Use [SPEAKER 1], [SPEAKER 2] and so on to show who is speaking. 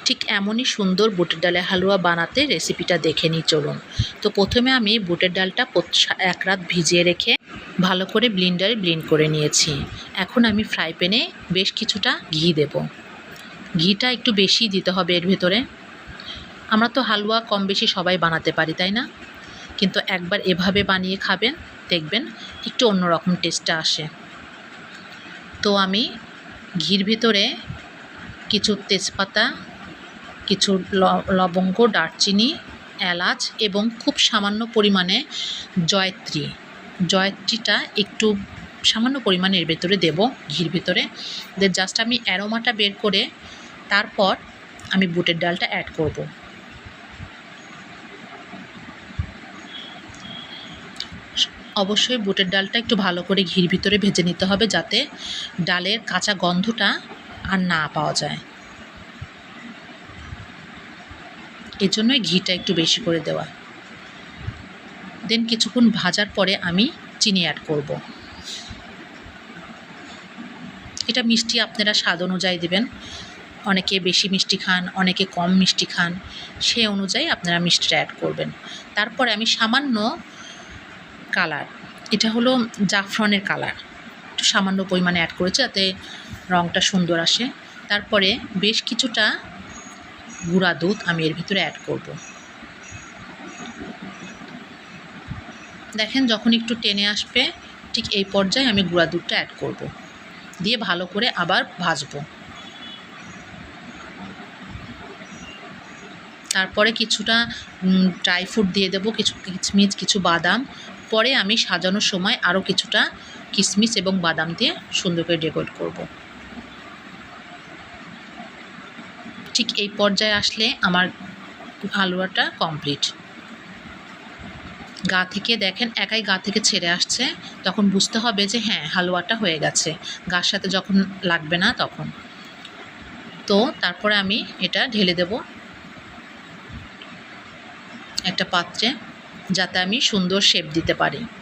[SPEAKER 1] ঠিক এমনই সুন্দর বুটের ডালের হালুয়া বানাতে রেসিপিটা দেখে নিই চলুন। তো প্রথমে আমি বুটের ডালটা এক রাত ভিজিয়ে রেখে ভালো করে ব্লেন্ডারে ব্লেন্ড করে নিয়েছি। এখন আমি ফ্রাই প্যানে বেশ কিছুটা ঘি দেব। ঘিটা একটু বেশি দিতে হবে এর ভেতরে। আমরা তো হালুয়া কম বেশি সবাই বানাতে পারি, তাই না? কিন্তু একবার এভাবে বানিয়ে খাবেন, দেখবেন একটু অন্যরকম টেস্টটা আসে। তো আমি ঘির ভিতরে কিছু তেজপাতা, কিছু লবঙ্গ, দারচিনি, এলাচ এবং খুব সামান্য পরিমাণে জয়ত্রীটা একটু সামান্য পরিমাণে এর ভেতরে দেব ঘির ভিতরে। জাস্ট আমি অ্যারোমাটা বের করে তারপর আমি বুটের ডালটা অ্যাড করব। অবশ্যই বুটের ডালটা একটু ভালো করে ঘির ভিতরে ভেজে নিতে হবে, যাতে ডালের কাঁচা গন্ধটা আর না পাওয়া যায়। এর জন্যই ঘিটা একটু বেশি করে দেওয়া। দেন কিছুক্ষণ ভাজার পরে আমি চিনি অ্যাড করব। এটা মিষ্টি আপনারা স্বাদ অনুযায়ী দেবেন। অনেকে বেশি মিষ্টি খান, অনেকে কম মিষ্টি খান, সেই অনুযায়ী আপনারা মিষ্টিটা অ্যাড করবেন। তারপরে আমি সামান্য কালার, এটা হলো জাফরানের কালার, একটু সামান্য পরিমাণে অ্যাড করেছি যাতে রঙটা সুন্দর আসে। তারপরে বেশ কিছুটা গুঁড়া দুধ আমি এর ভিতরে অ্যাড করব। দেখেন যখন একটু টেনে আসবে ঠিক এই পর্যায়ে আমি গুঁড়া দুধটা অ্যাড করব, দিয়ে ভালো করে আবার ভাজবো। তারপরে কিছুটা ড্রাই ফ্রুট দিয়ে দেবো, কিছু কিশমিশ, কিছু বাদাম। পরে আমি সাজানোর সময় আরও কিছুটা কিশমিশ এবং বাদাম দিয়ে সুন্দর করে ডেকোরেট করব। ঠিক এই পর্যায়ে আসলে আমার হালুয়াটা কমপ্লিট। গা থেকে দেখেন একাই গা থেকে ছেড়ে আসছে, তখন বুঝতে হবে যে হ্যাঁ হালুয়াটা হয়ে গেছে। গার সাথে যখন লাগবে না তখন। তো তারপরে আমি এটা ঢেলে দেব একটা পাত্রে, যাতে আমি সুন্দর শেপ দিতে পারি।